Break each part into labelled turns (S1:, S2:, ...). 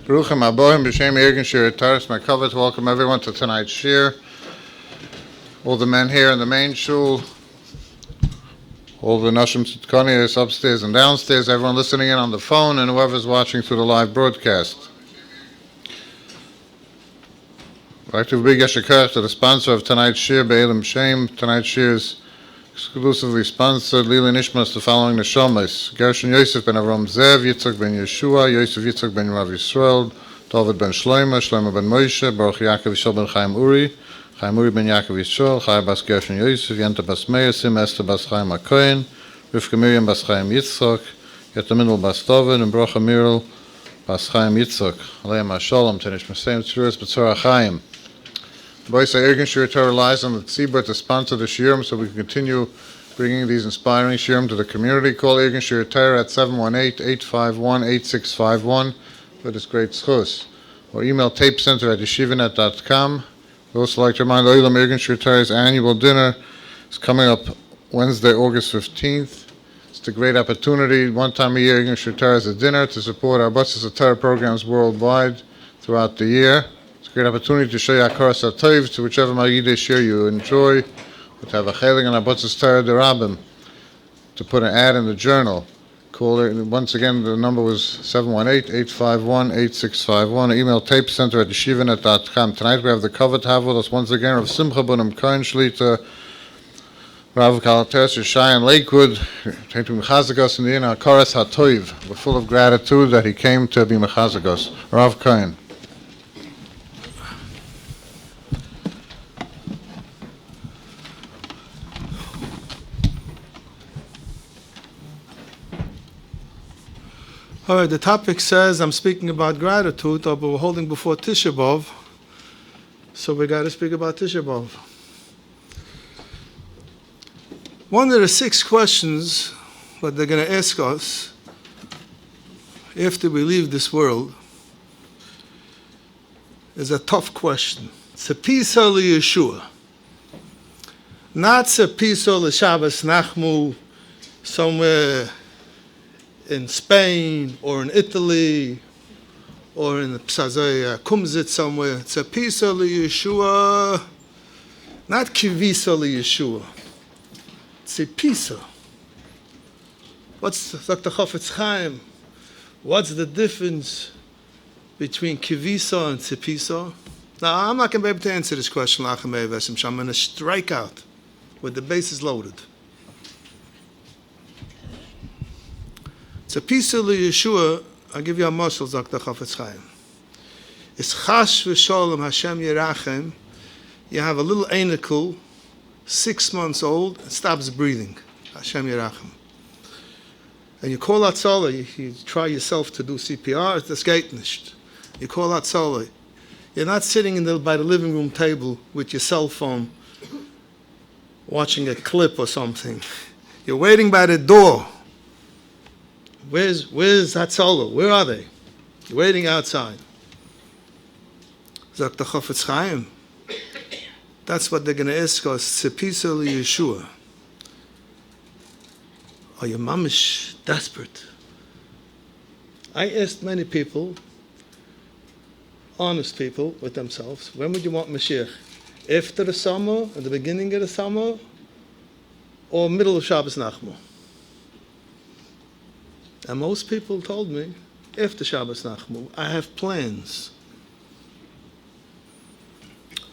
S1: Baruchim Abohim B'Shem Yirgin Shir Ateres. My cover to welcome everyone to tonight's shir. All the men here in the main shul, all the Nashim Tzidkonias upstairs and downstairs, everyone listening in on the phone, and whoever's watching through the live broadcast. I'd like to big Yeshaya to the sponsor of tonight's shir, Be'elim Shem. Tonight's shir is exclusively sponsored Lili Nishmas, the following Neshamas: Gershon Yosef ben Avram Zev, Yitzchak ben Yeshua, Yosef Yitzchak ben Rav Yisrael, David ben Shlomo, Shlomo ben Moshe, Baruch Yaakov Yisrael ben Chaim Uri, Chaim Uri ben Yaakov Yisrael, Chaya bas Gershon Yosef, Yenta bas Meir, Sim Esther bas Chaim Cohen, Rivka Miriam bas Chaim Yitzchak, Yeta Minul bas David, and Brocha Mirel bas Chaim Yitzchak. Aleim HaShalom, Tenish Mesem Tzuras B'Tzorah Chaim. The voice of Ergin Shir Torah relies on the Tzibur to sponsor the shirim, so we can continue bringing these inspiring shirim to the community. Call Ergin Shir Torah at 718-851-8651 for this great schus. Or email tapecenter@yeshivanet.com. We also like to remind Olam Ergin Shir Torah's annual dinner is coming up Wednesday, August 15th. It's a great opportunity. One time a year, Ergin Shir Torah has a dinner to support our Buses of Torah programs worldwide throughout the year. Great opportunity to show you Ateres to whichever Magidei shir you enjoy. We'll have a chelik and Abutzes Torah Derabim to put an ad in the journal. Call it, once again, the number was 718-851-8651. Email tapecenter@yeshivanet.com. Tonight we have the cover to have with us once again of Simcha Bunim Cohen, Shlita, Rabbi Ateres, Yeshaya, and Lakewood. Trying to mechazek us in the inner Ateres HaToiv. We're full of gratitude that he came to be mechazek us. Rav Cohen.
S2: All right, the topic says I'm speaking about gratitude, but we're holding before Tisha B'Av, so we got to speak about Tisha B'Av. One of the 6 questions that they're going to ask us after we leave this world is a tough question. Tzepisa Yeshua. Not Tzepisa L'Shabbos Nachmu somewhere in Spain, or in Italy, or in Psazay Kumzit somewhere. It's a Pisa Yeshua, not Kivisa Yeshua. It's a Pisa. What's Dr. Chafetz Chaim? What's the difference between Kivisa and Tzipisa? Now, I'm not going to be able to answer this question. I'm going to strike out with the bases loaded. It's a piece of Yeshua. I'll give you a muscle, Dr. Chafetz Chaim. It's chash v'sholem Hashem Yerachem. You have a little anicle, 6 months old, it stops breathing. Hashem Yerachem. And you call out Tzala, you try yourself to do CPR, das geht nicht. You call out Tzala. You're not sitting by the living room table with your cell phone watching a clip or something. You're waiting by the door. Where's Hatzalah? Where are they? You're waiting outside. Dr. Chafetz Chaim. That's what they're going to ask us. Tzepisa Yeshua. Are you mamish desperate? I asked many people, honest people with themselves, when would you want Mashiach? After the summer, at the beginning of the summer, or middle of Shabbos Nachmu? And most people told me, after Shabbos Nachmu, I have plans.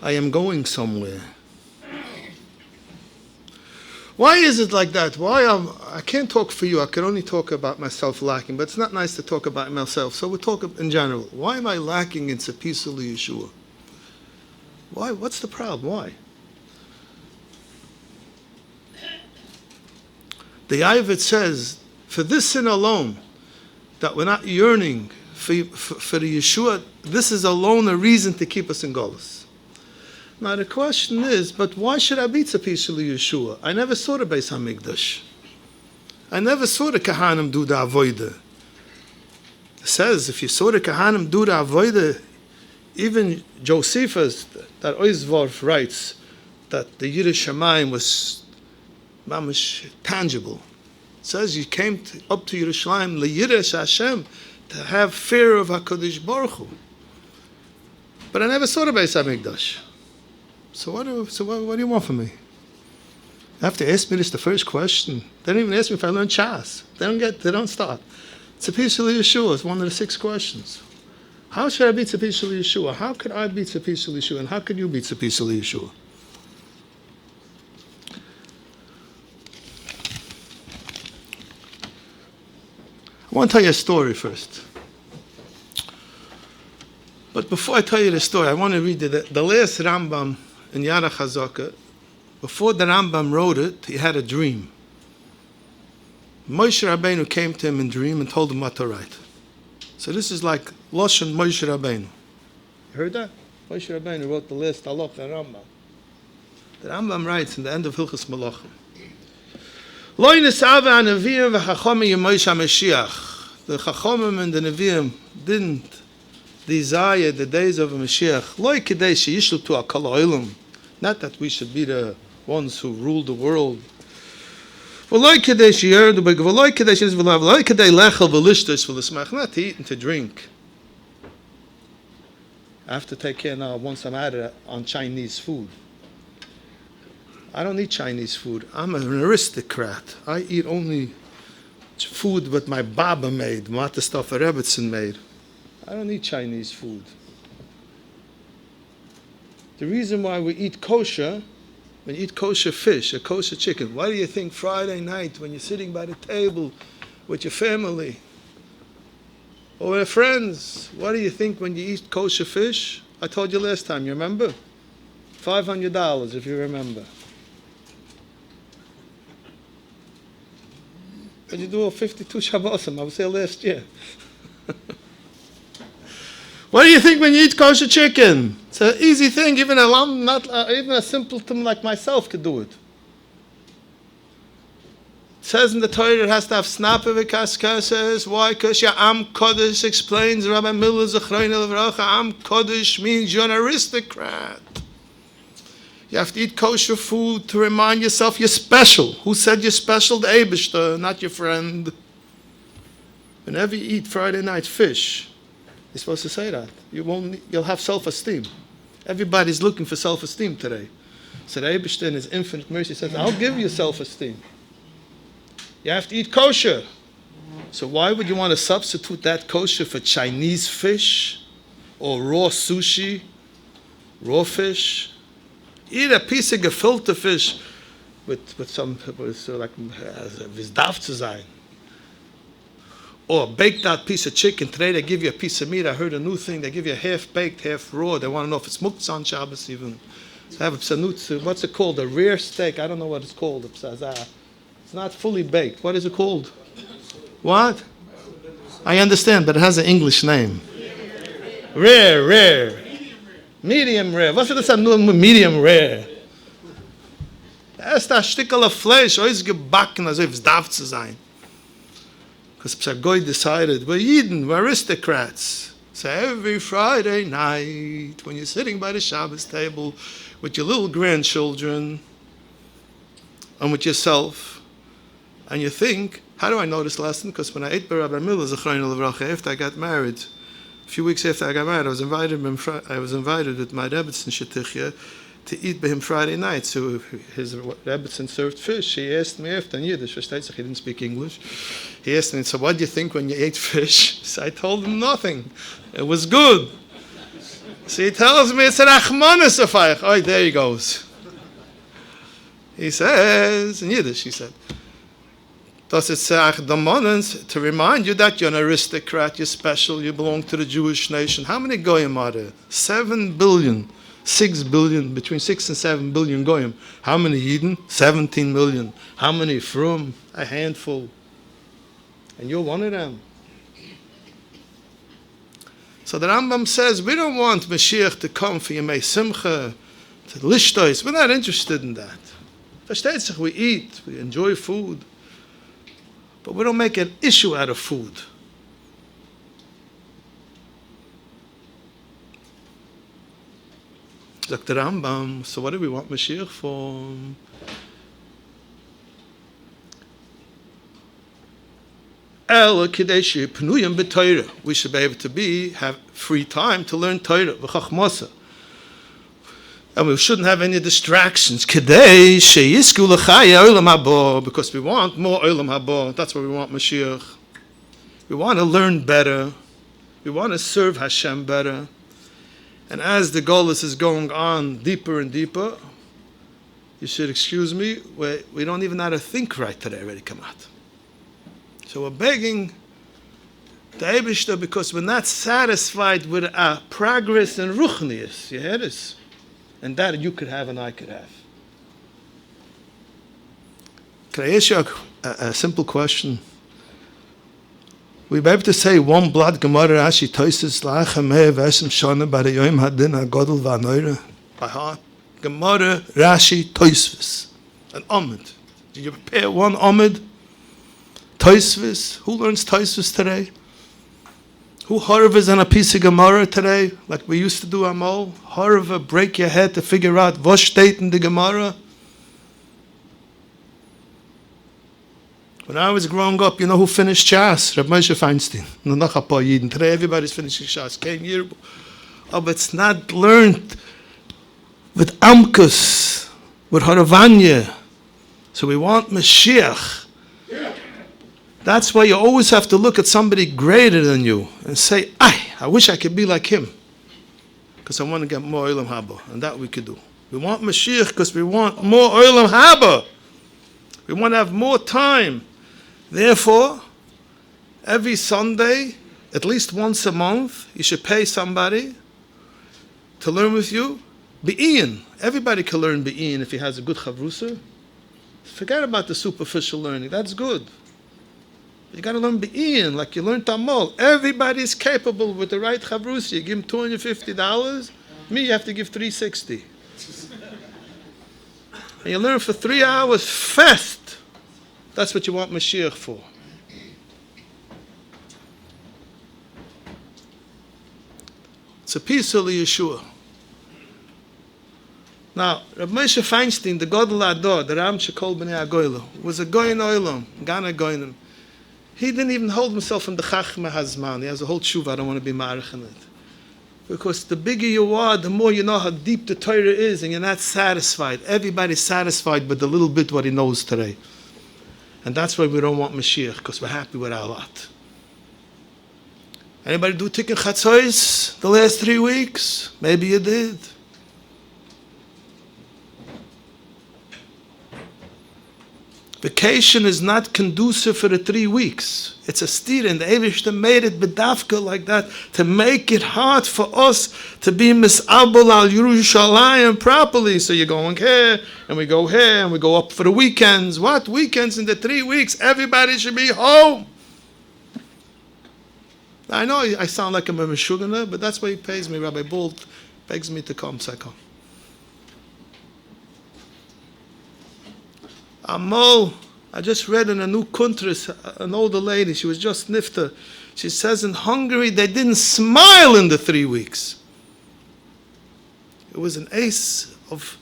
S2: I am going somewhere. Why is it like that? I can't talk for you. I can only talk about myself lacking, but it's not nice to talk about myself. So we talk in general. Why am I lacking in Tzepisa Yeshua? Why? What's the problem? Why? The Ayvet says, for this sin alone, that we're not yearning for the Yeshua, this is alone a reason to keep us in Golus. Now the question is, but why should I be Tzepisa Yeshua? I never saw the Beis HaMikdash. I never saw the Kahanim do the Avodah. It says, if you saw the Kahanim do the Avodah, even Josephus, that Oizvorf writes, that the Yiddish Shamayim was mamish tangible. It says you came up to Yerushalayim, L'Yiddish Hashem, to have fear of HaKadosh Baruch Hu. But I never saw the Beis HaMikdash. So what do you want from me? You have to ask me this the first question. They don't even ask me if I learned Chas. They don't start. Tzipis Shel Yeshua is one of the 6 questions. How should I be Tzipis Shel Yeshua? How could I be Tzipis Shel Yeshua? And how could you be Tzipis Shel Yeshua? I want to tell you a story first. But before I tell you the story, I want to read the last Rambam in Yad HaChazaka. Before the Rambam wrote it, he had a dream. Moshe Rabbeinu came to him in a dream and told him what to write. So this is like Lashon Moshe Rabbeinu. You heard that? Moshe Rabbeinu wrote the last halach in Rambam. The Rambam writes in the end of Hilchos Malachim. Lo nisava hanavim v'chachomim yemosh HaMashiach. The Chachomim and the Nevi'im didn't desire the days of a Mashiach. Lo kedei sheyishlutu al kol ha'olam. Not that we should be the ones who rule the world. Not to eat and to drink. I have to take care now once I'm at it on Chinese food. I don't eat Chinese food. I'm an aristocrat. I eat only food that my Baba made, what the stuff that Rebbetzin made. I don't eat Chinese food. The reason why we eat kosher, when you eat kosher fish, a kosher chicken, why do you think Friday night when you're sitting by the table with your family or with friends, what do you think when you eat kosher fish? I told you last time, you remember? $500 if you remember. But you do 52 Shabbosim, I was there last year. What do you think when you eat kosher chicken? It's an easy thing. Even even a simpleton like myself could do it. It says in the Torah it has to have snapper v'kaskasas. Why? Because Am Kodesh explains. Rabbi Miller Zechrein Levracha. Am Kodesh means you're an aristocrat. You have to eat kosher food to remind yourself you're special. Who said you're special? The Eibishter, not your friend. Whenever you eat Friday night fish, you're supposed to say that. You'll have self-esteem. Everybody's looking for self-esteem today. So the Eibishter in His infinite mercy says, I'll give you self-esteem. You have to eat kosher. So why would you want to substitute that kosher for Chinese fish or raw sushi, raw fish? Eat a piece of gefilte fish with some, like, es darf zu sein. Or bake that piece of chicken. Today they give you a piece of meat. I heard a new thing. They give you half baked, half raw. They want to know if it's muktzah on Shabbos even. So have what's it called? A rear steak. I don't know what it's called. It's not fully baked. What is it called? What? I understand, but it has an English name. Rare. Medium rare. What's it that medium rare? Erst ein Stückel Fleisch, ausgebacken, als if es darf zu sein. Because Psagoy decided, we're Yidden, we're aristocrats. So every Friday night, when you're sitting by the Shabbos table with your little grandchildren and with yourself, and you think, how do I know this lesson? Because when I ate by Rabbi Miller, after I got married, a few weeks after I got married, I was invited with my Rebbetzin Shetichya to eat by him Friday night. So his Rebbetzin served fish. He asked me after in Yiddish, he didn't speak English. He asked me, so what do you think when you ate fish? So I told him nothing. It was good. So he tells me, it's a Rachmanis Afayach. Oh, there he goes. He says, in Yiddish, he said, das ist to remind you that you're an aristocrat, you're special, you belong to the Jewish nation. How many goyim are there? 7 billion. 6 billion, between 6 and 7 billion goyim. How many Yidden? 17 million. How many from? A handful. And you're one of them. So the Rambam says, we don't want Mashiach to come for Yemei Simcha, to Lishtois. We're not interested in that. Versteht sich, we eat, we enjoy food. But we don't make an issue out of food. Dr. Rambam, so what do we want Mashiach for? El Kadeshi Pnuyim b'Torah. We should be able to have free time to learn Torah, v'chachmasa. And we shouldn't have any distractions. Kadei sheyisku l'chaya olam haba, because we want more olam haba. That's what we want, Mashiach. We want to learn better. We want to serve Hashem better. And as the Golus is going on deeper and deeper, you should excuse me, we don't even know how to think right today already come out. So we're begging the Eibishter because we're not satisfied with our progress in Ruchnius. You hear this? And that you could have and I could have. Can I ask you a simple question? We be able to say one blood Gemara Rashi Toises Lachem He Vesem Shana Bar Yoim Hadin HaGodel V'Anoira by heart. Gemara Rashi Toisves. An Omid. Did you prepare one Omid? Toisves. Who learns Toisves today? Who harvers on a piece of Gemara today, like we used to do Amol? Harva, break your head to figure out what state in the Gemara. When I was growing up, you know who finished Shas? Rabbi Moshe Feinstein. Today everybody's finishing Shas. But it's not learned with Amkus, with Haravanya. So we want Mashiach. That's why you always have to look at somebody greater than you and say, I wish I could be like him. Because I want to get more Olam Haba. And that we could do. We want Mashiach because we want more Olam Haba. We want to have more time. Therefore, every Sunday, at least once a month, you should pay somebody to learn with you. Be'in. Everybody can learn Be'in if he has a good chavrusa. Forget about the superficial learning. That's good. You got to learn Be'in, like you learned Tamol. Everybody's capable with the right chavrusa. You give him $250. Me, you have to give $360. And you learn for 3 hours fast. That's what you want Mashiach for. It's a piece of Yeshua. Now, Rabbi Moshe Feinstein, the Godel Ador, the Ram Shekol B'nei Agoylo, was a Goyin Oilam, Gana Goyinim. He didn't even hold himself in the Chachma Hazman. He has a whole tshuva, I don't want to be marich in it. Because the bigger you are, the more you know how deep the Torah is, and you're not satisfied. Everybody's satisfied with the little bit what he knows today. And that's why we don't want Mashiach, because we're happy with our lot. Anybody do Tikkun Chatzos the last 3 weeks? Maybe you did. Vacation is not conducive for the 3 weeks. It's a steer, and the Eivishter made it bedafka like that to make it hard for us to be misabel al Yerushalayim properly. So you're going here, and we go here, and we go up for the weekends. What weekends in the 3 weeks? Everybody should be home. I know I sound like I'm a Meshugana, but that's why he pays me. Rabbi Bolt begs me to come, so I come. Amol, I just read in a new kuntris, an older lady, she was just nifta. She says in Hungary they didn't smile in the 3 weeks. It was an ace of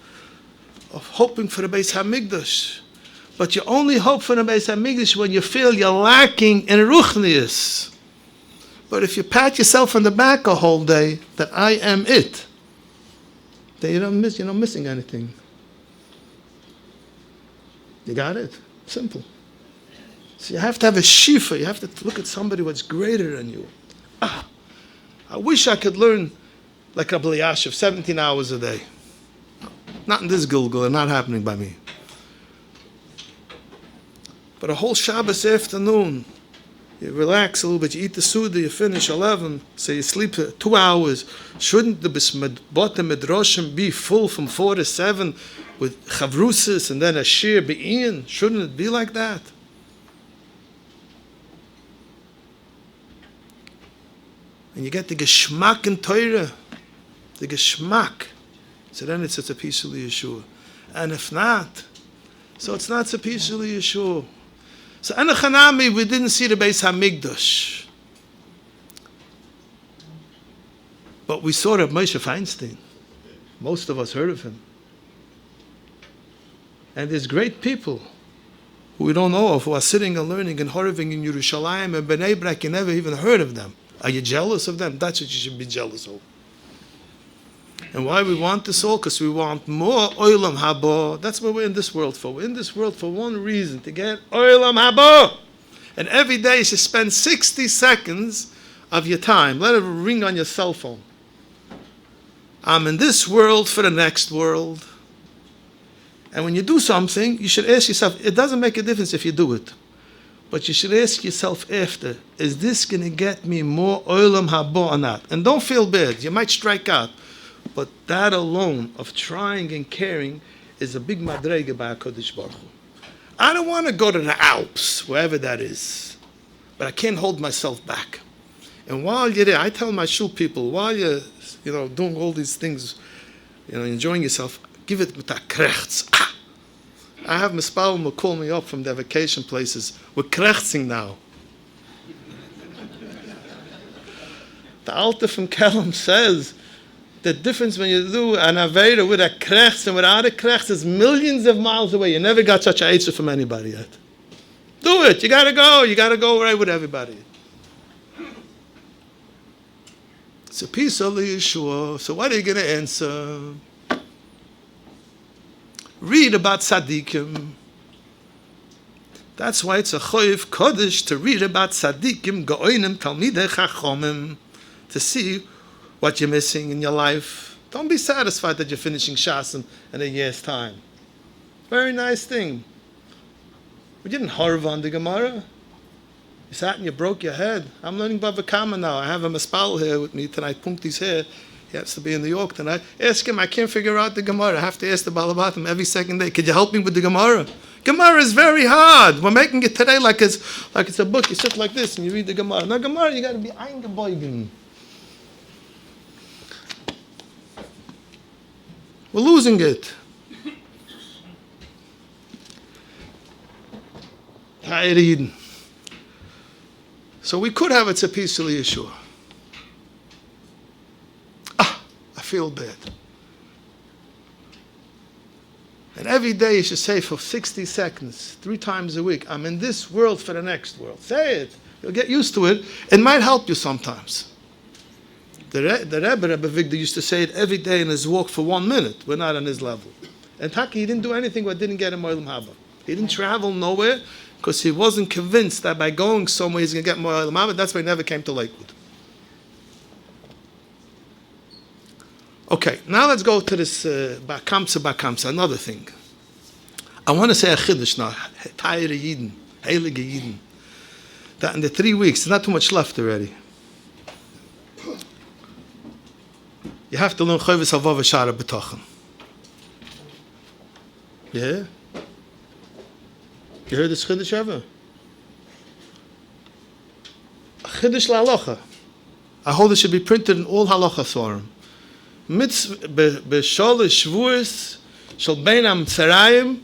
S2: hoping for the Beis Hamikdash. But you only hope for the Beis Hamikdash when you feel you're lacking in Ruchnius. But if you pat yourself on the back a whole day that I am it, then you're not missing anything. You got it? Simple. So you have to have a shifa. You have to look at somebody what's greater than you. I wish I could learn like Rabbi Yashiv, 17 hours a day. Not in this Gilgal, not happening by me. But a whole Shabbos afternoon, you relax a little bit, you eat the Suda, you finish 11, so you sleep 2 hours. Shouldn't the Bottom Midrashim be full from 4 to 7 with Chavrusis and then a Shir Be'in? Shouldn't it be like that? And you get the Geschmack in Torah, the Geschmack. So then it's a piece of Yeshua. And if not, so it's not a piece of Yeshua. So Anachanami, we didn't see the Beis HaMikdash. But we saw Rabbi Moshe Feinstein. Most of us heard of him. And there's great people. who we don't know of, who are sitting and learning and horving in Yerushalayim and Bnei Brak, you never even heard of them. Are you jealous of them? That's what you should be jealous of. And why we want this all? Because we want more Olam Haba. That's what we're in this world for. We're in this world for one reason, to get Olam Haba. And every day you should spend 60 seconds of your time. Let it ring on your cell phone. I'm in this world for the next world. And when you do something, you should ask yourself, it doesn't make a difference if you do it. But you should ask yourself after, is this going to get me more Olam Haba or not? And don't feel bad. You might strike out. But that alone of trying and caring is a big madrega by HaKadosh Baruch Hu. I don't want to go to the Alps, wherever that is. But I can't hold myself back. And while you're there, I tell my shul people, while you're doing all these things, enjoying yourself, give it with a krechts. I have Mispalim will call me up from their vacation places. We're krechtzing now. The Alter from Kelm says the difference when you do an Aveda with a krechts and without a krechts is millions of miles away. You never got such a answer from anybody yet. Do it. You got to go. You got to go right with everybody. It's a piece of Yeshua. So what are you going to answer? Read about tzaddikim. That's why it's a choiv kodesh to read about tzaddikim, go'onim, talmidei chachomim, to see what you're missing in your life. Don't be satisfied that you're finishing Shas in a year's time. Very nice thing. We didn't harv on the Gemara. You sat and you broke your head. I'm learning Bava Kama now. I have a Maspal here with me tonight. Punkti's here. He has to be in New York tonight. Ask him, I can't figure out the Gemara. I have to ask the Balabatim every second day. Could you help me with the Gemara? Gemara is very hard. We're making it today like it's a book. You sit like this and you read the Gemara. Now Gemara, you got to be eingebogen. We're losing it. So we could have a tzapis Yeshua. I feel bad. And every day you should say for 60 seconds, 3 times a week, I'm in this world for the next world. Say it. You'll get used to it. It might help you sometimes. The Rebbe Vigda used to say it every day in his walk for 1 minute. We're not on his level. And Taki, he didn't do anything what didn't get him Olam Haba. He didn't travel nowhere because he wasn't convinced that by going somewhere he's going to get more Olam Haba. That's why he never came to Lakewood. Okay, now let's go to this Bar Kamsa, another thing. I want to say a chiddush now, Tayre Yidin, Heilige Yidin. That in the 3 weeks, there's not too much left already. You have to learn Chovis Havav Shara B'tochen. Yeah? You heard this chiddush ever? A chiddush la'alocha. I hold it should be printed in all halacha forum. B'sholish shvuos shel bein ha'mitzrayim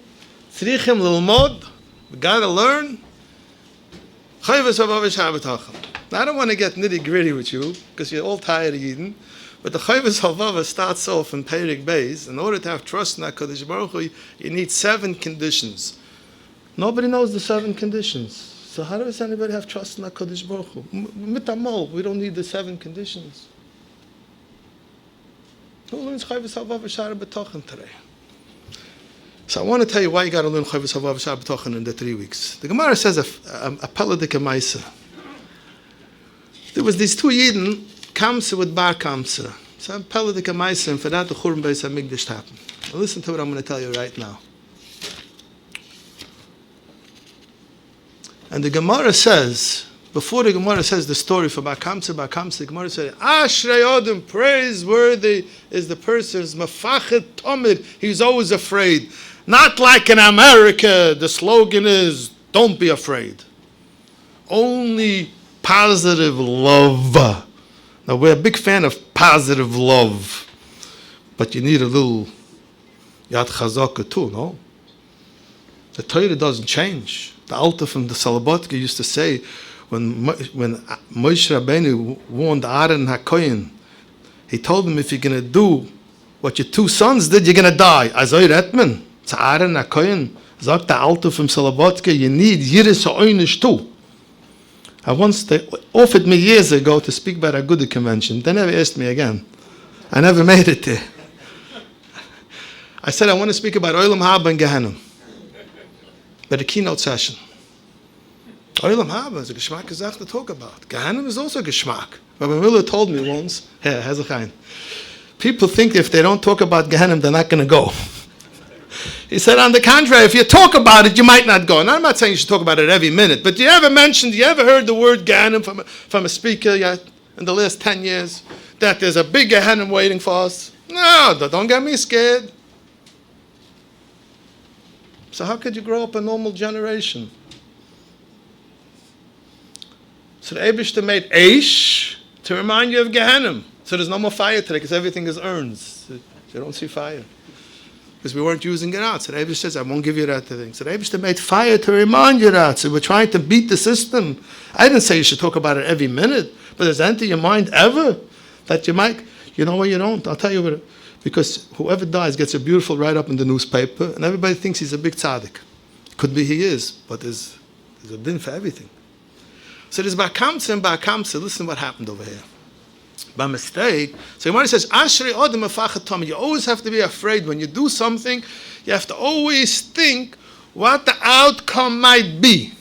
S2: tzrichim lilmod. We gotta learn. Chovis Havav Shara B'tochen. Now I don't want to get nitty gritty with you because you're all tired of Yidden. But the Chovis Havav starts off in Perek Beis. In order to have trust in HaKadosh Baruch Hu, you need 7 conditions. Nobody knows the 7 conditions. So how does anybody have trust in HaKadosh Baruch Hu? Mitamol, we don't need the 7 conditions. Who learns Chovis Havav Shara B'tochen today? So I want to tell you why you got to learn Chovis Havav Shara B'tochen in the 3 weeks. The Gemara says a Peladik Maisa. There was these 2 Yidden, Kamsa with Bar Kamsa. So I'm Peladik Maisa, and for that the Churban Beis HaMikdash happened. Now listen to what I'm going to tell you right now. And the Gemara says, before the Gemara says the story for Bar Kamsa, the Gemara says, Ashrei Odom, praiseworthy is the person who's mafachet tomid. He's always afraid. Not like in America, the slogan is, don't be afraid. Only positive love. Now, we're a big fan of positive love. But you need a little Yad Chazaka too, no? The Torah doesn't change. The Alter from the Salabotka used to say, when Moshe Rabbeinu warned Aaron and HaKohen, he told him, if you're going to do what your 2 sons did, you're going to die. Azoi Retman, it's Aaron and HaKohen, Sagt der Alte from Slobodka, you need Yiris Oynish too. They offered me years ago to speak about a good convention. They never asked me again. I never made it there. I said I want to speak about Olam Haba and Gehenna. But a keynote session. Olam Haba is a Geschmack Gezach to talk about. Gehenna is also a Geschmack. Rabbi Miller told me once, people think if they don't talk about Gehenna, they're not going to go. He said, on the contrary, if you talk about it, you might not go. And I'm not saying you should talk about it every minute, but you ever heard the word Gehenna from a speaker yet in the last 10 years? That there's a big Gehenna waiting for us? No, don't get me scared. So how could you grow up a normal generation? So the Eibishter made Eish to remind you of Gehenna. So there's no more fire today because everything is urns. You don't see fire. Because we weren't using it out. So the Eibishter says, I won't give you that thing. So the Eibishter made fire to remind you that. So we're trying to beat the system. I didn't say you should talk about it every minute, but does it enter your mind ever that you might, you know what, you don't? I'll tell you what, because whoever dies gets a beautiful write-up in the newspaper, and everybody thinks he's a big tzaddik. Could be he is, but there's a din for everything. So there's Bar Kamsa and Bar Kamsa. Listen what happened over here. By mistake, so Gemara says, Ashrei Odem Mefachet Tamid. You always have to be afraid when you do something. You have to always think what the outcome might be.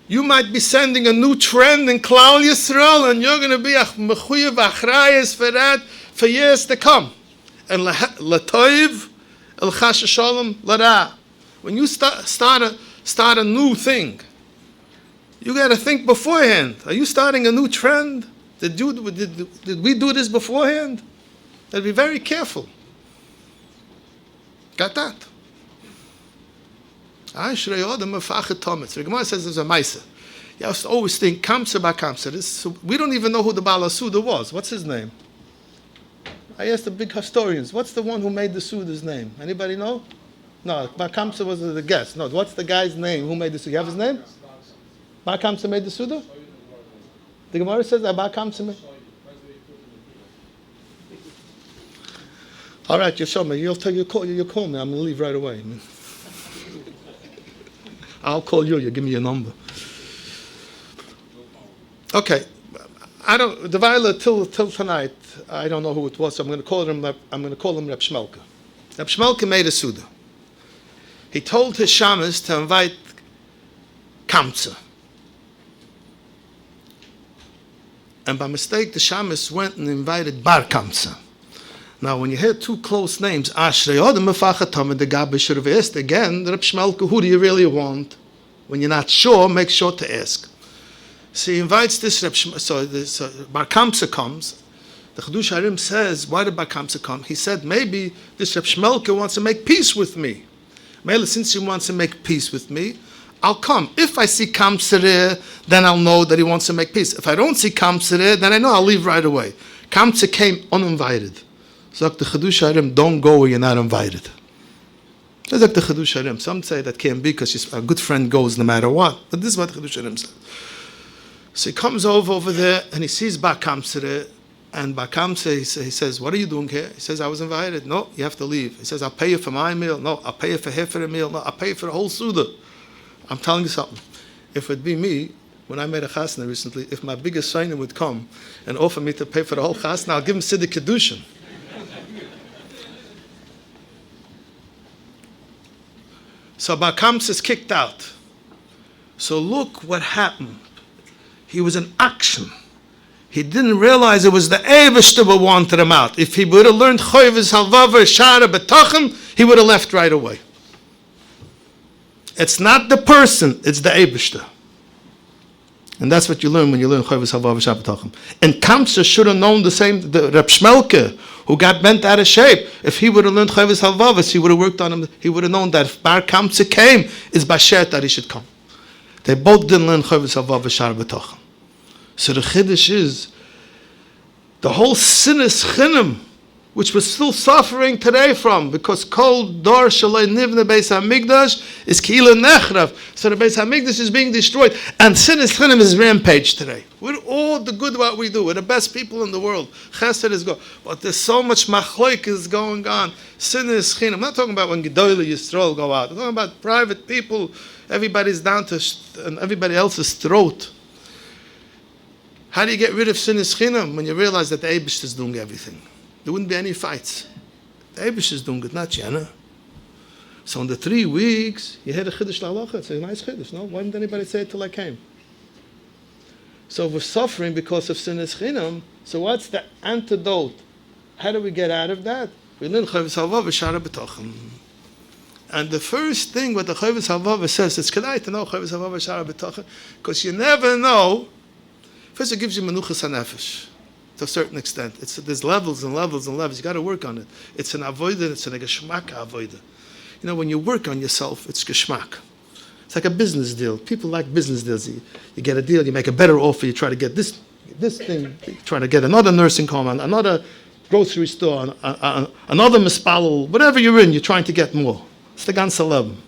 S2: You might be sending a new trend in Klal Yisrael, and you're going to be a mechuyev achrayes for that for years to come. And latoiv el chas shalom lara. When you start a new thing, you got to think beforehand. Are you starting a new trend? Did we do this beforehand? I'd be very careful. Got that? So the Gemara says there's a Maisa. You have to always think, Kamsa Bar Kamsa. We don't even know who the Baal HaSuda was. What's his name? I asked the big historians, what's the one who made the Suda's name? Anybody know? No, Bar Kamsa was the guest. No, what's the guy's name who made the Suda? You have his name? Bar Kamsa made the Suda? The Gemara says that Bar Kamsa made. All right, Yeshaya, you'll call me. I'm going to leave right away. I'll call you. You give me your number. Okay, the Viola till tonight. I don't know who it was. So I'm going to call him. Reb Shmelka. Reb Shmelka made a Suda. He told his shamas to invite Kamsa. And by mistake, the shamas went and invited Bar Kamsa. Now, when you hear two close names, Ashrei Odem Mefachet Tamid, the Gabbai should have asked again, Reb Shmelka, who do you really want? When you're not sure, make sure to ask. So he invites this Reb Shmelka, so Bar Kamsa comes. The Chidush Harim says, why did Bar Kamsa come? He said, maybe this Reb Shmelka wants to make peace with me. Maybe since he wants to make peace with me, I'll come. If I see Kamsa there, then I'll know that he wants to make peace. If I don't see Kamsa there, then I know I'll leave right away. Kamsa came uninvited. So the Chidush Harim, don't go where you're not invited. That's like the Chidush Harim. Some say that can't be because a good friend goes no matter what. But this is what the Chidush Harim said. So he comes over there and he sees Bar Kamsa there. And Bar Kamsa, he says, what are you doing here? He says, I was invited. No, you have to leave. He says, I'll pay you for my meal. No, I'll pay you for half of the meal. No, I'll pay you for the whole Suda. I'm telling you something. If it'd be me, when I made a chasna recently, if my biggest shayna would come and offer me to pay for the whole chasna, I'll give him Siddur Kedushin. So Bar Kamsa is kicked out. So look what happened. He was in action. He didn't realize it was the Eibishter who wanted him out. If he would have learned Choyves Halvaver Shara B'Tachem, he would have left right away. It's not the person, it's the Eibishter. And that's what you learn when you learn Choyves Halvaver Shara B'Tachem. And Kamsa should have known the same, the Reb Shmelka, who got bent out of shape. If he would have learned Choyves Halvaver, he would have worked on him. He would have known that if Bar Kamsa came, it's Basher that he should come. They both didn't learn Choyves Halvaver Shara B'Tachem. So the Chiddush is, the whole Sinis Chinim, which we're still suffering today from, because Kol Dor Shalei Nivne Beis HaMikdash is Kila Nechrav. So the Beis HaMikdash is being destroyed. And Sinis Chinim is rampage today. We're all the good what we do. We're the best people in the world. Chesed is good. But there's so much machloik is going on. Sin is chin. I'm not talking about when Gedoyle Yisrael go out. I'm talking about private people. Everybody's down to everybody else's throat. How do you get rid of sin is chinam? When you realize that the Eibush is doing everything. There wouldn't be any fights. The Eibush is doing it, not Jana. So in the 3 weeks, you had a Chiddush La'alacha. It's a nice Chiddush, no? Why didn't anybody say it till I came? So we're suffering because of sin is chinam. So what's the antidote? How do we get out of that? We learn Chovos Halvav v'Shara B'tochen. And the first thing what the Chovos Halvav says, it's kedai to know Chovos Halvav v'Shara B'tochen, because you never know. First, it gives you menuchas hanefesh to a certain extent. There's levels and levels and levels. You got to work on it. It's an avoida. It's an geshmak avoida. You know, when you work on yourself, it's geshmak. It's like a business deal. People like business deals. You get a deal, you make a better offer, you try to get this thing, you try to get another nursing home, another grocery store, another mispalel, whatever you're in, you're trying to get more. It's the ganze Leben.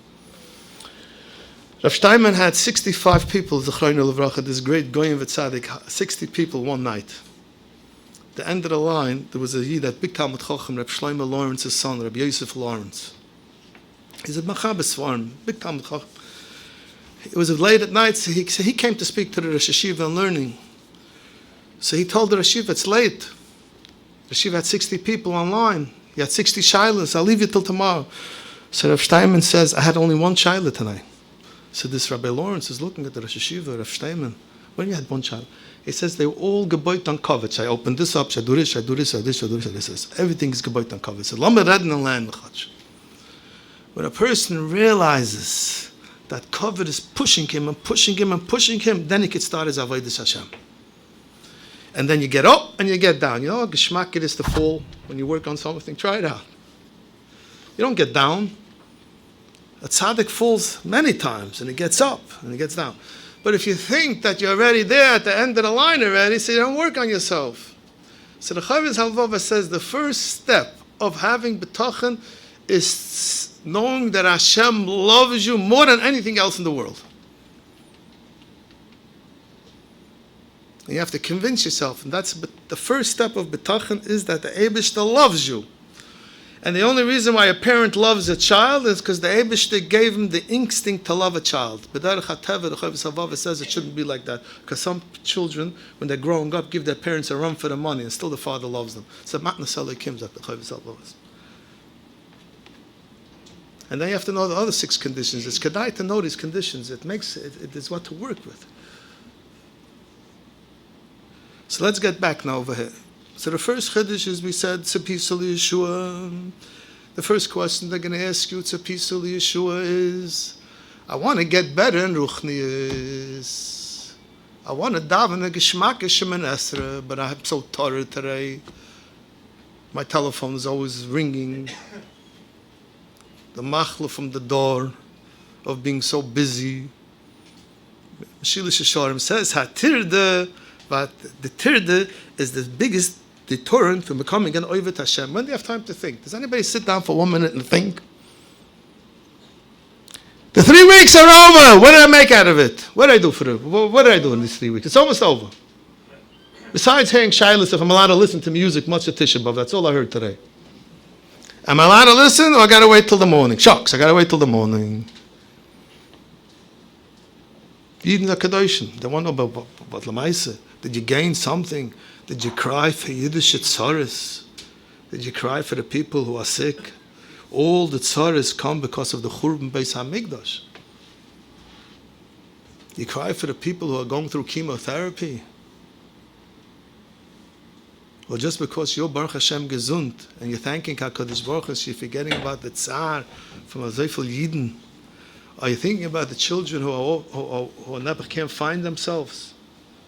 S2: Rav Steinman had 65 people, Zechroinu Levracha, this great Goyim V'Tzadik, 60 people one night. At the end of the line, there was a Yid, that big Talmud Chacham, Reb Shlomo Lawrence's son, Reb Yosef Lawrence. He's a Machabes farm, big Talmud Chacham. It was late at night, so he came to speak to the Rosh Hashiva on learning. So he told the Rosh Hashiva, it's late. Rosh Hashiva had 60 people online. He had 60 shilas. I'll leave you till tomorrow. So Rav Steinman says, I had only one shilah tonight. So this Rabbi Lawrence is looking at the Rosh Hashiva, Rav Steinman. When you had one shilah? He says, they were all geboit on covet. I opened this up, I do this, I do this, I do this, I do this, I do this. Everything is geboit on covet. So Lama Redden and Land. When a person realizes that covet is pushing him and pushing him and pushing him, then he could start his Avodas Hashem. And then you get up and you get down. You know how geschmack it is to fall when you work on something? Try it out. You don't get down. A tzaddik falls many times and he gets up and he gets down. But if you think that you're already there at the end of the line already, so you don't work on yourself. So the Chovos Halvav says the first step of having b'tochen is knowing that Hashem loves you more than anything else in the world. And you have to convince yourself, and that's the first step of b'tochen is that the Eibishter loves you. And the only reason why a parent loves a child is because the Eibishter gave him the instinct to love a child. B'derech HaTeva, the Chovos Halvav says it shouldn't be like that. Because some children, when they're growing up, give their parents a run for the money, and still the father loves them. So matnas Elokim, like the Chovos Halvav. And then you have to know the other 6 conditions. It's kedai to know these conditions. It is what to work with. So let's get back now over here. So the first chiddush is, we said, Tzepisul Yeshua. The first question they're going to ask you, Tzepisul Yeshua, is, I want to get better in Ruchnius. I want to daven a Geschmack Shemin Esra, but I'm so tired today. My telephone is always ringing. The machle from the door of being so busy. Shilish Shalom says, Hatirde, but the tirde is the biggest deterrent from becoming an Oived Hashem. When do you have time to think? Does anybody sit down for 1 minute and think? The 3 weeks are over. What did I make out of it? What did I do for it? What did I do in these 3 weeks? It's almost over. Besides hearing shilas, if I'm allowed to listen to music, much of Tisha B'Av, that's all I heard today. Am I allowed to listen, or I got to wait till the morning? Shucks, I got to wait till the morning. Yidin HaKadoshim, they want to know about Lamaisa. Did you gain something? Did you cry for Yiddish tzaris? Did you cry for the people who are sick? All the tzaris come because of the Churban Beis HaMikdash. You cry for the people who are going through chemotherapy. Or just because you're Baruch Hashem gesund and you're thanking HaKadosh Baruch Hu, you're forgetting about the Tsar from a Zeifel Yidden. Are you thinking about the children who never can't find themselves?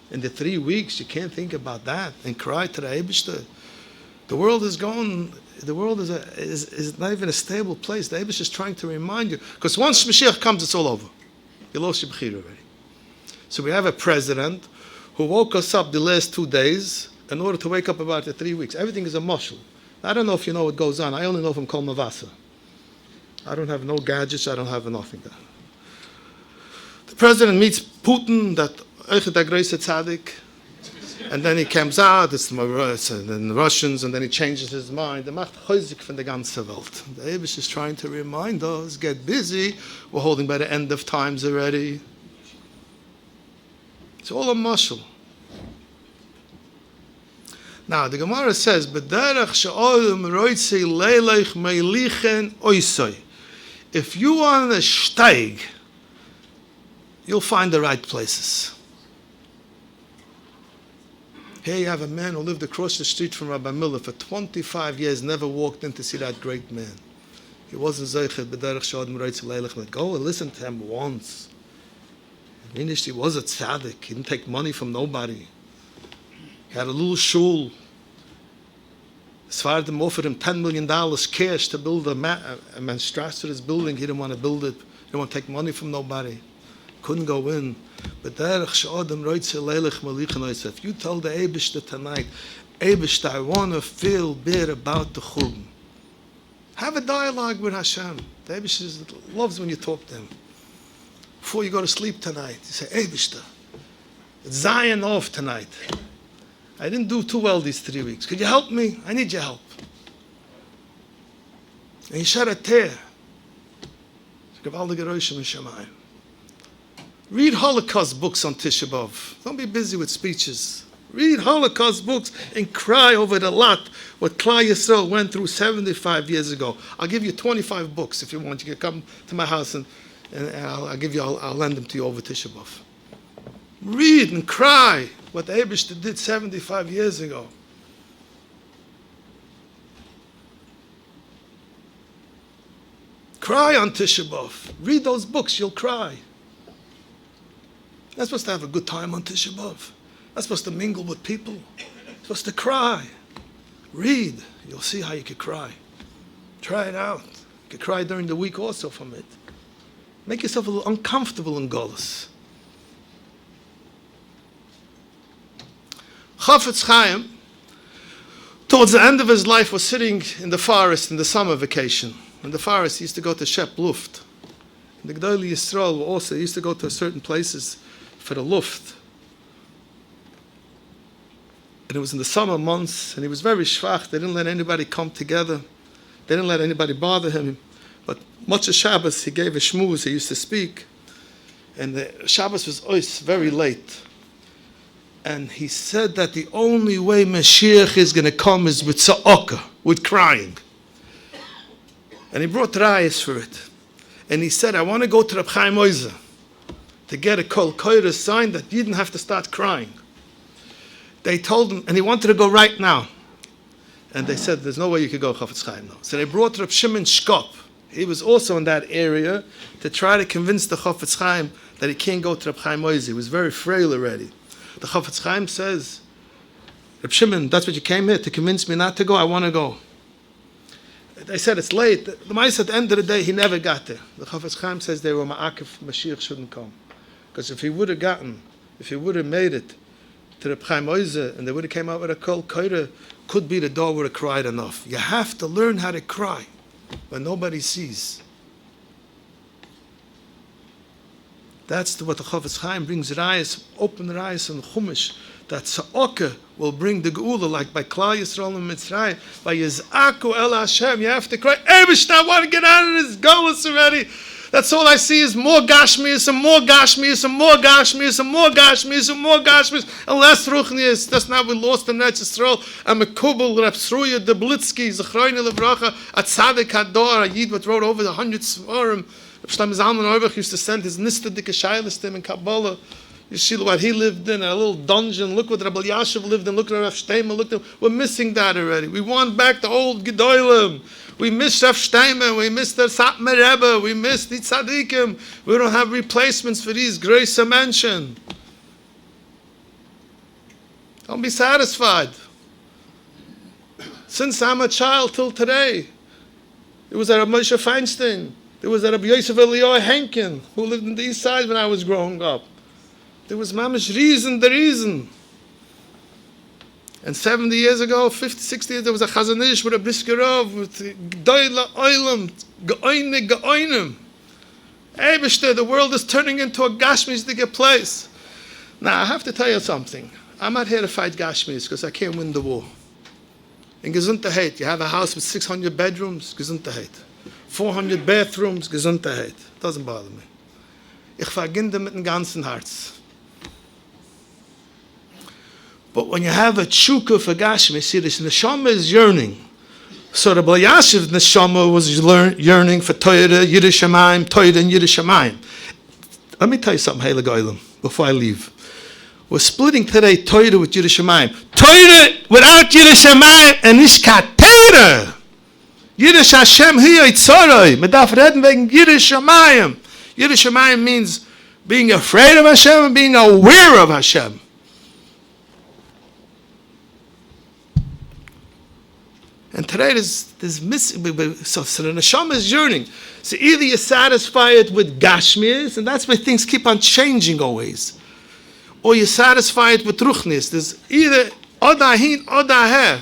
S2: In the 3 weeks, you can't think about that and cry to the Eibishter. The world is going. The world is not even a stable place. The Eibishter is trying to remind you, because once Mashiach comes, it's all over. You lost your bechira already. So we have a president who woke us up the last 2 days in order to wake up about the 3 weeks. Everything is a mashal. I don't know if you know what goes on. I only know from Kol Mavasa. I don't have no gadgets. I don't have nothing. The president meets Putin, that Eichet HaGreise Tzaddik. And then he comes out, it's in the Russians, and then he changes his mind. The macht Chayzik von der ganzen Welt. The Eibush is trying to remind us, get busy. We're holding by the end of times already. It's all a mashal. Now, the Gemara says, "B'derech she'olim roitzei leilech meilichen oisoi." If you are on a steig, you'll find the right places. Here you have a man who lived across the street from Rabbi Miller for 25 years, never walked in to see that great man. He wasn't zeichet b'derech she'olim roitzei leilech. Go and listen to him once. He was a tzaddik. He didn't take money from nobody. He had a little shul. Svardim offered him $10 million cash to build a monstrous building. He didn't want to build it. He didn't want to take money from nobody. Couldn't go in. But if you tell the Eibishter tonight, Eibishter, I want to feel bad about the churban. Have a dialogue with Hashem. The Eibishter loves when you talk to him. Before you go to sleep tonight, you say, Eibishter, it's Zion off tonight. I didn't do too well these 3 weeks. Could you help me? I need your help. And you shed a tear. Read Holocaust books on Tisha B'Av. Don't be busy with speeches. Read Holocaust books and cry over the lot what Klal Yisrael went through 75 years ago. I'll give you 25 books if you want. You can come to my house and I'll lend them to you over Tisha B'Av. Read and cry what the Eibishter did 75 years ago. Cry on Tisha B'Av. Read those books, you'll cry. You're not supposed to have a good time on Tisha B'Av. You're not supposed to mingle with people. You're supposed to cry. Read. You'll see how you could cry. Try it out. You could cry during the week also from it. Make yourself a little uncomfortable in Golus. Chafetz Chaim, towards the end of his life, was sitting in the forest in the summer vacation. In the forest, he used to go to Shep Luft. The G'dolei Yisrael also used to go to certain places for the Luft. And it was in the summer months, and he was very schwach. They didn't let anybody come together. They didn't let anybody bother him. But much of Shabbos, he gave a shmooze. He used to speak. And the Shabbos was very late. And he said that the only way Mashiach is going to come is with tza'aka, with crying. And he brought rayas for it. And he said, I want to go to Reb Chaim Oizer to get a kol koyre sign that you didn't have to start crying. They told him, and he wanted to go right now. And they said, there's no way you could go Chafetz Chaim now. So they brought Reb Shimon Shkop. He was also in that area to try to convince the Chafetz Chaim that he can't go to Reb Chaim Oizer. He was very frail already. The Chafetz Chaim says, Reb Shimon, that's what you came here to convince me not to go? I want to go. They said it's late. The mice at the end of the day, he never got there. The Chafetz Chaim says they were ma'akif, Mashiach shouldn't come. Because if he would have made it to Reb Chaim Oizer and they would have came out with a kol koyre, could be the door would have cried enough. You have to learn how to cry when nobody sees. That's what the Chafetz Chaim brings rayas, open rayas and chumash, that tza'aka will bring the geula, like by Klal Yisrael and Mitzrayim, by Yizaku El Hashem, you have to cry, Eibishter, I want to get out of this golus already. That's all I see is more gashmias and more gashmias and more gashmias and more gashmias and more gashmias and less ruchnias. That's not we lost in Eretz Yisrael. And Mekubal, Reb Sruya, the Blitzky, Zechroine Levracha, a Tzaddik Hador, a Yid what wrote over 100 Svarim. Shlomo Zalman Auerbach used to send his Nistadike Shailas to him in Kabbalah. You see what he lived in, a little dungeon. Look what Rabbi Yashiv lived in. Look what Rav Shteimer looked at. We're missing that already. We want back the old Gedolim. We miss Rav Shteimer. We miss the Satmar Rebbe. We miss the Tzadikim. We don't have replacements for these grace mention. Don't be satisfied. Since I'm a child till today, it was at Moshe Feinstein. There was a Rabbi Yosef Eliyahu Henkin, who lived in the east side when I was growing up. There was mamish the reason. And 70 years ago, 50, 60 years, there was a Chazon Ish with a Briskerov, with G'doyle Oilam, Ge'oine Ge'oinim. Eibishter, the world is turning into a Gashmisdige place. Now, I have to tell you something. I'm not here to fight Gashmis because I can't win the war. In Gesundheit, you have a house with 600 bedrooms, Gesundheit. 400 bathrooms, Gesundheit. Doesn't bother me. Ich verginde mit dem ganzen Herz. But when you have a tshuka for Gashmis, see this neshama is yearning. So the Blayashiv neshama was yearning for Torah, Yiddei Shamayim, Torah and Yiddei Shamayim. Let me tell you something, Heilig Olam, before I leave. We're splitting today Torah with Yiddei Shamayim. Torah without Yiddei Shamayim and Ishkat Torah. Yiddei Hashem hi yitzoroi. Medaf reden wegen Yiddei Shamayim. Yiddei Shamayim means being afraid of Hashem and being aware of Hashem. And today there's missing. So the neshama is yearning. So either you satisfy it with gashmis, and that's why things keep on changing always, or you satisfy it with ruchnis. There's either odahin odaher.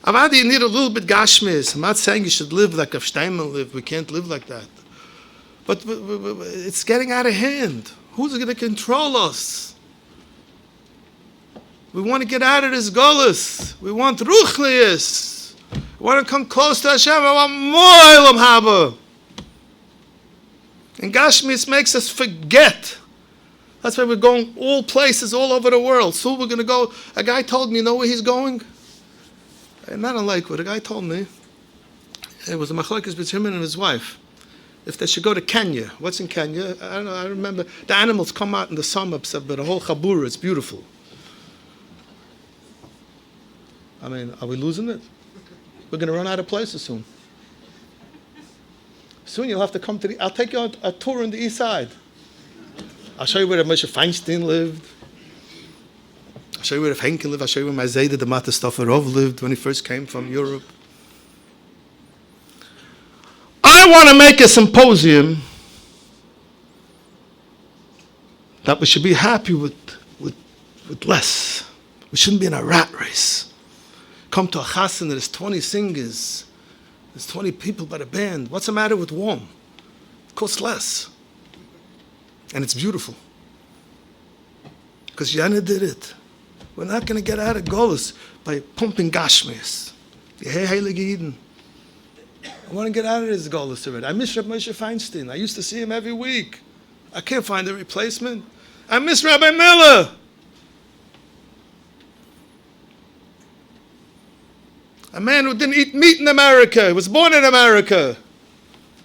S2: Avadi, you need a little bit gashmis. I'm not saying you should live like Rav Steinman lived. We can't live like that. But it's getting out of hand. Who's going to control us? We want to get out of this golus. We want ruchnius. We want to come close to Hashem. I want more Olam Haba. And Gashmis makes us forget. That's why we're going all places, all over the world. So we're going to go. A guy told me, you know where he's going? Not in Lakewood. A guy told me. It was a machlokes between him and his wife. If they should go to Kenya. What's in Kenya? I don't know. I remember. The animals come out in the summer, but the whole chabura, it's beautiful. I mean, are we losing it? We're going to run out of places soon. Soon you'll have to come to I'll take you on a tour in the east side. I'll show you where Moshe Feinstein lived. I'll show you where Henkel lived. I'll show you where my Zayda the Mata Stafarov lived when he first came from Europe. I want to make a symposium that we should be happy with less. We shouldn't be in a rat race. Come to a chassan, there's 20 singers, there's 20 people by the band. What's the matter with warm? It costs less. And it's beautiful. Because Yana did it. We're not going to get out of goals by pumping gashmis. I want to get out of this goals already. I miss Rabbi Moshe Feinstein. I used to see him every week. I can't find a replacement. I miss Rabbi Miller. A man who didn't eat meat in America. He was born in America.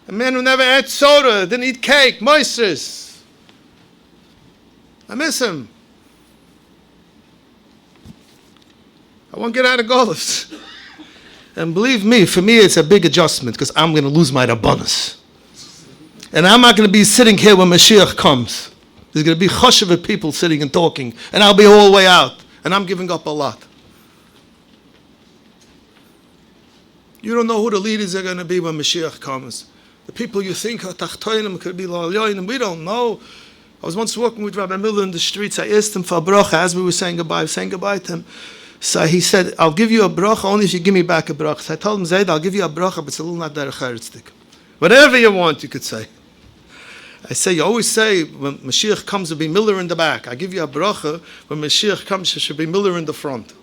S2: A man who never ate soda, didn't eat cake, moistures. I miss him. I won't get out of Golos. And believe me, for me it's a big adjustment because I'm going to lose my Rabbanus. And I'm not going to be sitting here when Mashiach comes. There's going to be choshev people sitting and talking. And I'll be all the way out. And I'm giving up a lot. You don't know who the leaders are going to be when Mashiach comes. The people you think are tachtoinim could be la'alyoinim. We don't know. I was once walking with Rabbi Miller in the streets. I asked him for a bracha as we were saying goodbye. I was saying goodbye to him. So he said, I'll give you a bracha only if you give me back a bracha. So I told him, Zayd, I'll give you a bracha, but it's a little not derech eretz. Whatever you want, you could say. I say, you always say, when Mashiach comes, there'll be Miller in the back. I give you a bracha. When Mashiach comes, there should be Miller in the front.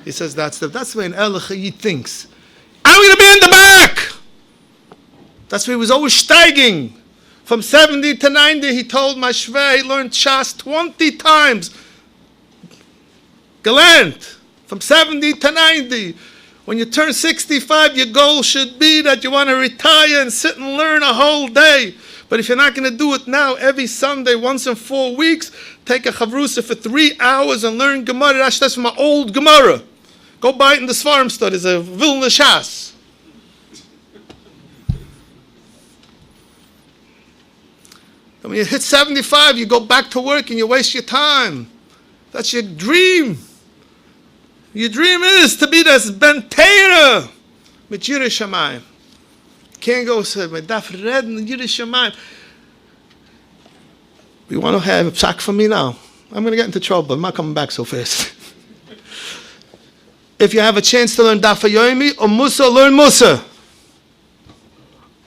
S2: He says, that's the way an Elach Yid thinks. I'm going to be in the back. That's why he was always steiging. From 70 to 90, he told my shveh, he learned Shas 20 times. Galant. From 70 to 90. When you turn 65, your goal should be that you want to retire and sit and learn a whole day. But if you're not going to do it now, every Sunday, once in 4 weeks, take a chavrusa for 3 hours and learn Gemara. That's from my old Gemara. Go buy it in the Svarim store. There's a Vilna Shas. And when you hit 75, you go back to work and you waste your time. That's your dream. Your dream is to be this Ben Teira with Yiddei Shamayim. Can't go say, my daf red and Yiddei Shamayim. You want to have a psak for me now? I'm going to get into trouble. I'm not coming back so fast. If you have a chance to learn Daf Yomi or Musa, learn Musa.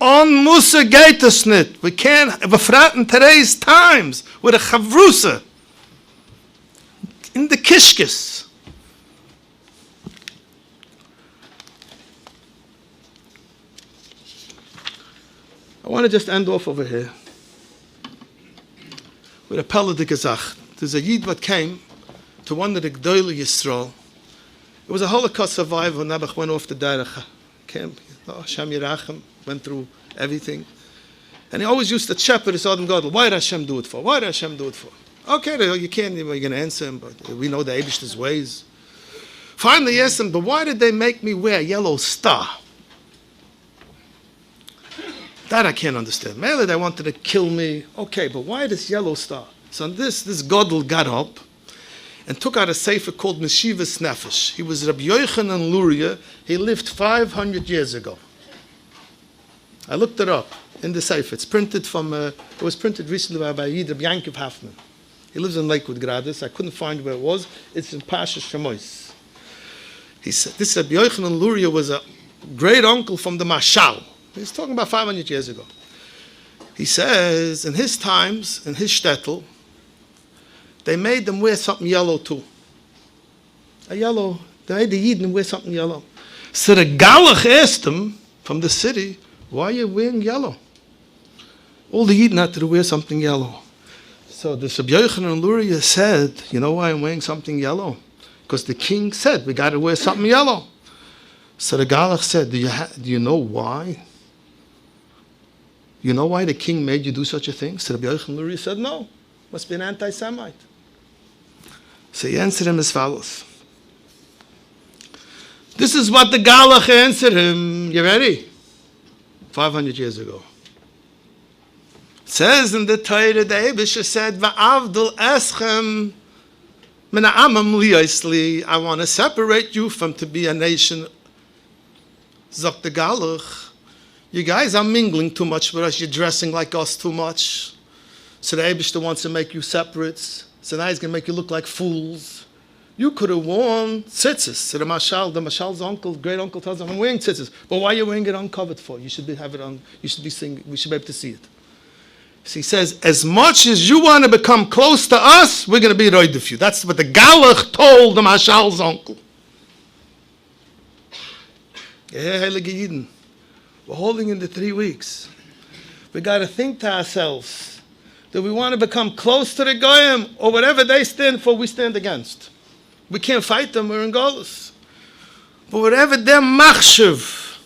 S2: On Musa geht es nicht. We can't befrat in today's times with a chavrusa. in the kishkis. I want to just end off over here with a Peladik Azach. There's a Yid that came to one of the Gdoyle Yisrael. It was a Holocaust survivor when Nebuch went off the Derech. Came, Hashem Yerachem, went through everything. And he always used to shepherd his Adam God. Why did Hashem do it for? Why did Hashem do it for? Okay, you can't, you're going to answer him, but we know the Eibishter's ways. Finally, he asked him, but why did they make me wear a yellow star? That I can't understand. Maybe they wanted to kill me. Okay, but why this yellow star? So this Godel got up and took out a sefer called Meshivas Nefesh. He was Rabbi Yochanan Luria. He lived 500 years ago. I looked it up in the sefer. It's printed from, it was printed recently by Yid Rabbi Yankov Hoffman. He lives in Lakewood, Gradus. I couldn't find where it was. It's in Pasha Shemois. He said, this Rabbi Yochanan Luria was a great uncle from the Mashal. He's talking about 500 years ago. He says, in his times, in his shtetl, they made them wear something yellow too. A yellow, they made the Yidden wear something yellow. So the Galach asked him from the city, why are you wearing yellow? All the Yidden had to wear something yellow. So the Rabbi Yochanan Luria said, you know why I'm wearing something yellow? Because the king said, we got to wear something yellow. So the Galach said, do you know why? You know why the king made you do such a thing? So Rabbi Yochanan Luria said, no. Must be an anti-Semite. So he answered him as follows. This is what the Galach answered him. You ready? 500 years ago. It says in the Torah, the Eibusha said, Va'avdul eschem min ha'amam li'osli. I want to separate you from to be a nation. Zok the Galach. You guys are mingling too much with us. You're dressing like us too much. So the Eibishter wants to make you separates. So now he's going to make you look like fools. You could have worn tzitzis. So the Mashal's uncle, great uncle tells him, I'm wearing tzitzis. But why are you wearing it uncovered for? You should have it on. You should be singing. We should be able to see it. So he says, as much as you want to become close to us, we're going to be right with you. That's what the Galach told the Mashal's uncle. Yeah, Heilige Yidden. We're holding in the 3 weeks. We got to think to ourselves that we want to become close to the Goyim, or whatever they stand for, we stand against. We can't fight them, we're in Golus. But whatever they're machshav,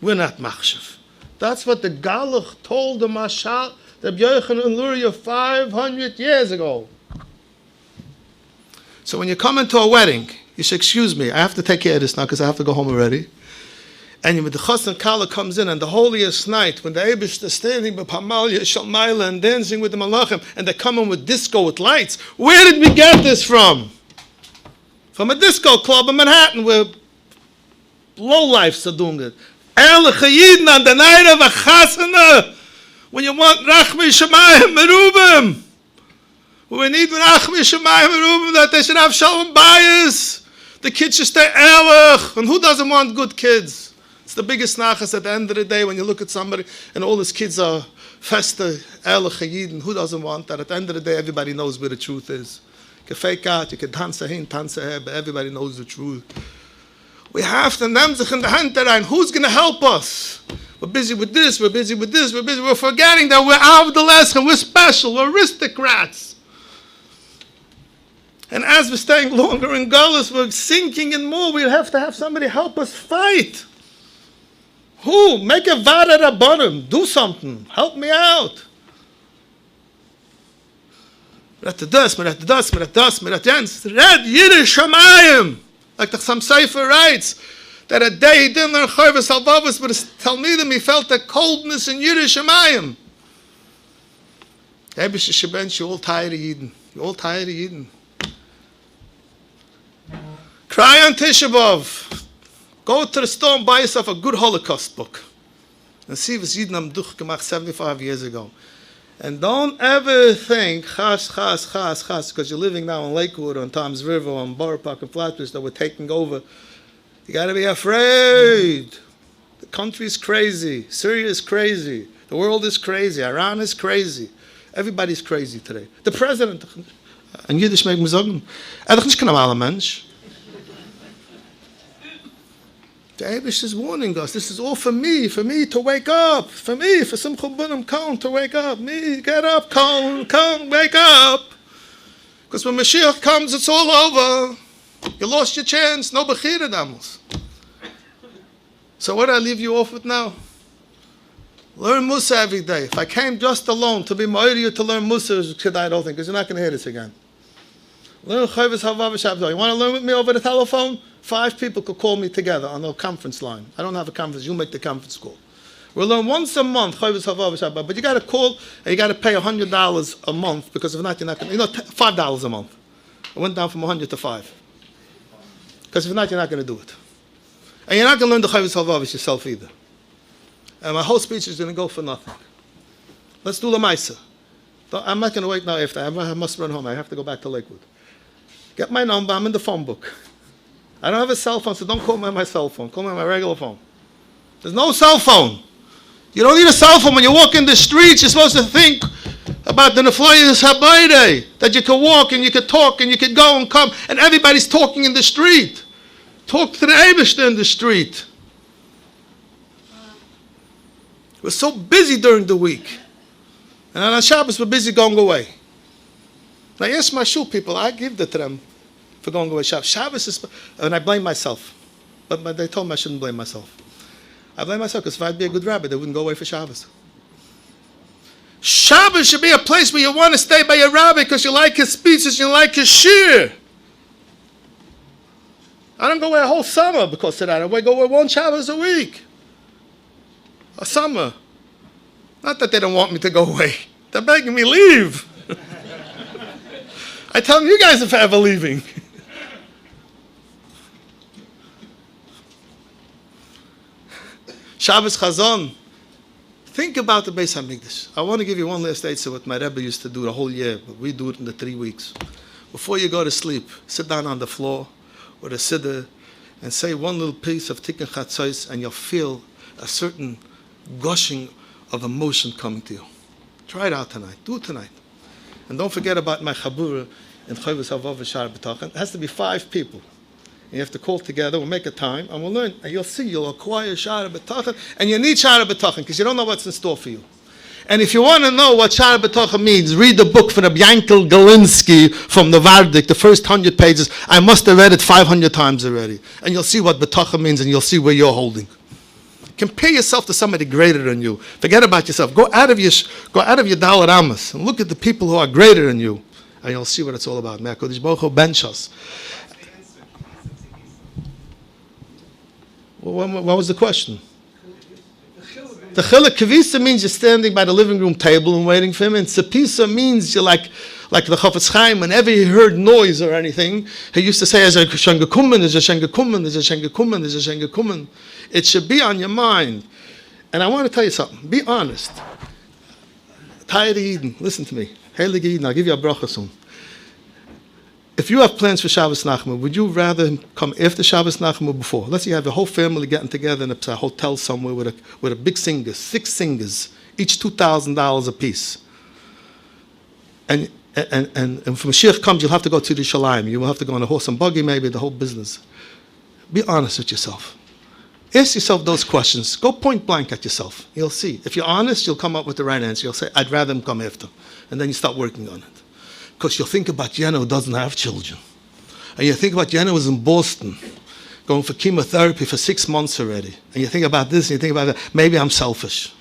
S2: we're not machshav. That's what the Galach told the Mashal, the Yochanan Luria 500 years ago. So when you come into a wedding, you say, excuse me, I have to take care of this now because I have to go home already. And when the Chas and Kala comes in, and the holiest night, when the Eibush is standing with Pamalya, Shalmaila, and dancing with the Malachim, and they're coming with disco with lights, where did we get this from? From a disco club in Manhattan, where lowlifes are doing it. Ehrliche Yidden on the night of a chasana, when you want Rachmi Shemayim Merubim, we need Rachmi Shemayim Merubim, that they should have Shalom Bayis, the kids should stay Ehrlich, and who doesn't want good kids? It's the biggest nachas at the end of the day when you look at somebody and all his kids are festa, Ehrliche Yidden. Who doesn't want that? At the end of the day, everybody knows where the truth is. You can fake out, you can dance hin, dance her, but everybody knows the truth. We have to name sich in the hand rein. Who's going to help us? We're busy with this, we're busy with this, we're forgetting that we're Avdul Eschem, we're special, we're aristocrats. And as we're staying longer in Galus, we're sinking in more. We have to have somebody help us fight. Who? Make a vada rabbanim. Do something. Help me out. Red Yiddish Shamayim. Like the Chasam Sofer writes, that a day he didn't learn Chayvus Halvavus, but his Talmidim, he felt a coldness in Yiddish Shamayim. Ebish Sheben, you're all tired of Yidden. You're all tired of Yidden. Cry on Tisha B'Av. Go to the store and buy yourself a good Holocaust book. And see what's Yidden am Duch gemacht 75 years ago. And don't ever think, chas, because you're living now in Lakewood, on Tom's River, on Borough Park and Flatbush, that we're taking over. You got to be afraid. The country is crazy. Syria is crazy. The world is crazy. Iran is crazy. Everybody's crazy today. The president, In Jiddisch mag man sagen, doch nicht kein normaler Mensch. The Abish is warning us. This is all for me to wake up. For me, for Simcha Bunim Cohen to wake up. Me, get up, Cohen, wake up. Because when Mashiach comes, it's all over. You lost your chance. No bechira damos. So what do I leave you off with now? Learn Musa every day. If I came just alone to be Ma'iriya to learn Musa, I don't think, because you're not going to hear this again. Learn Chovos Havav Shabbat. You want to learn with me over the telephone? 5 people could call me together on a conference line. I don't have a conference. You make the conference call. We'll learn once a month Chovos Havav Shabbat. But you got to call and you got to pay $100 a month, because if not, you're not going to. $5 a month. I went down from 100 to 5. Because if not, you're not going to do it. And you're not going to learn the Chovos Havav yourself either. And my whole speech is going to go for nothing. Let's do the Maisa. I'm not going to wait now after. I must run home. I have to go back to Lakewood. Get my number. I'm in the phone book. I don't have a cell phone, so don't call me on my cell phone. Call me on my regular phone. There's no cell phone. You don't need a cell phone when you walk in the streets. You're supposed to think about the Neflayas Habayde, that you can walk and you can talk and you can go and come, and everybody's talking in the street. Talk to the Eibishter in the street. We're so busy during the week. And on Shabbos, we're busy going away. Now, yes, my shul people, I give it to them for going away. Shabbos is, and I blame myself. But they told me I shouldn't blame myself. I blame myself because if I'd be a good rabbi, they wouldn't go away for Shabbos. Shabbos should be a place where you want to stay by your rabbi because you like his speeches, you like his shir. I don't go away a whole summer because of that. I go away 1 Shabbos a week. A summer. Not that they don't want me to go away. They're begging me leave. I tell them, you guys are forever leaving. Shabbos Chazon. Think about the Beis HaMikdash. I want to give you one last answer what my Rebbe used to do the whole year, but we do it in the 3 weeks. Before you go to sleep, sit down on the floor with a siddur and say one little piece of Tikkun Chatzos, and you'll feel a certain gushing of emotion coming to you. Try it out tonight. Do it tonight. And don't forget about my Chabura in Chovos Havav Shar B'tachan. It has to be 5 people. And you have to call together. We'll make a time and we'll learn. And you'll see, you'll acquire Shar B'tachan. And you need Shar B'tachan because you don't know what's in store for you. And if you want to know what Shar B'tachan means, read the book from Rabbi Yankel Galinsky from the Vardik, the first 100 pages. I must have read it 500 times already. And you'll see what B'tachan means and you'll see where you're holding. Compare yourself to somebody greater than you. Forget about yourself. Go out of your Dalet Amos and look at the people who are greater than you, and you'll see what it's all about. Me'akodesh Baruch Hu bench. What was the question? The Chiluk Kavisa means you're standing by the living room table and waiting for him, and Tzapisa means you're like the Chafetz Chaim. Whenever he heard noise or anything, he used to say, "There's a Shengekumen, there's a Shengekumen, there's a Shengekumen, there's a Shengekumen." It should be on your mind. And I want to tell you something. Be honest. Tired Eden, listen to me. Heilige Eden, I'll give you a bracha soon. If you have plans for Shabbos Nachma, would you rather come after Shabbos Nachma or before? Let's say you have a whole family getting together in a hotel somewhere with a big singer, 6 singers, each $2,000 a piece. And when Mashiach comes, you'll have to go to the Shalim. You will have to go on a horse and buggy, maybe, the whole business. Be honest with yourself. Ask yourself those questions. Go point blank at yourself. You'll see. If you're honest, you'll come up with the right answer. You'll say, I'd rather him come after. And then you start working on it. Because you'll think about Jenna who doesn't have children. And you think about Jenna who's in Boston, going for chemotherapy for 6 months already. And you think about this and you think about that. Maybe I'm selfish.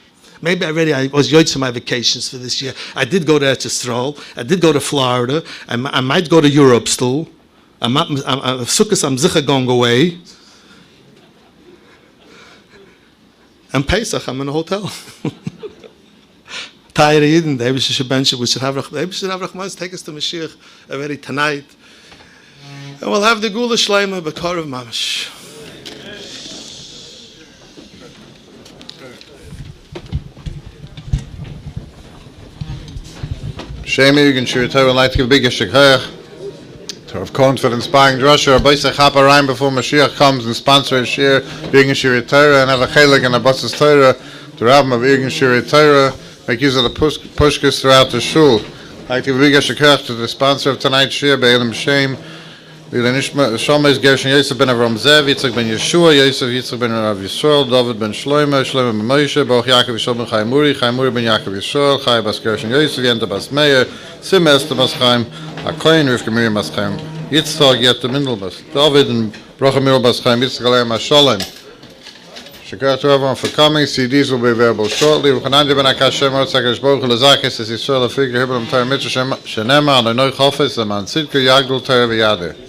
S2: Maybe I was yoitz on my vacations for this year. I did go to Eretz Yisrael. I did go to Florida. I might go to Europe still. Sukkot, I'm sicher going away. And Pesach, I'm in a hotel. Tired Eden, the Eibishter should bench it. We should have Rachman take us to Mashiach already tonight. And we'll have the Gula Shleima B'Korav Mamash.
S1: Shemi, you can share it. I would like to give a big Yeshaya to Rav Cohen for the inspiring drasha. Rabbi Simcha Bunim before Mashiach comes and sponsor a share, big Yeshaya Torah, and have a chalik and a basas Torah, the Rabbim of Irgin Shir Torah, make use of the pushkas throughout the shul. I'd like to give a big Yeshaya to the sponsor of tonight's shir, Be'elim Shem. Shomes Gershon Yosef ben Avram Zev, Yitzchak ben Yeshua, Yosef Yitzchak ben Rav Yisrael, David ben Shlomo, Shlomo ben Moshe, Baruch Yaakov Yisrael ben Chaim Muri, Chaim Muri ben Yaakov Yisrael, Chai bas Gershon Yosef, Yenta bas Meir, Sim Esther bas Chaim, Akoin, Rivka Miriam bas Chaim, Yitzchak Yetta Mindel bas David, and Bracha Miriam bas Chaim, Yitzchak Aleim HaSholem. Shakar to everyone for coming. CDs will be available shortly. V'chanandi ben HaKashem, Rotzakash Baruch Hu Lezakis, as Yisrael Afrik, Yehibel Am Torah Mitzvah Shenema, Adonai Chofetz, Leman Tzidka, Yagdul Torah V'Yader.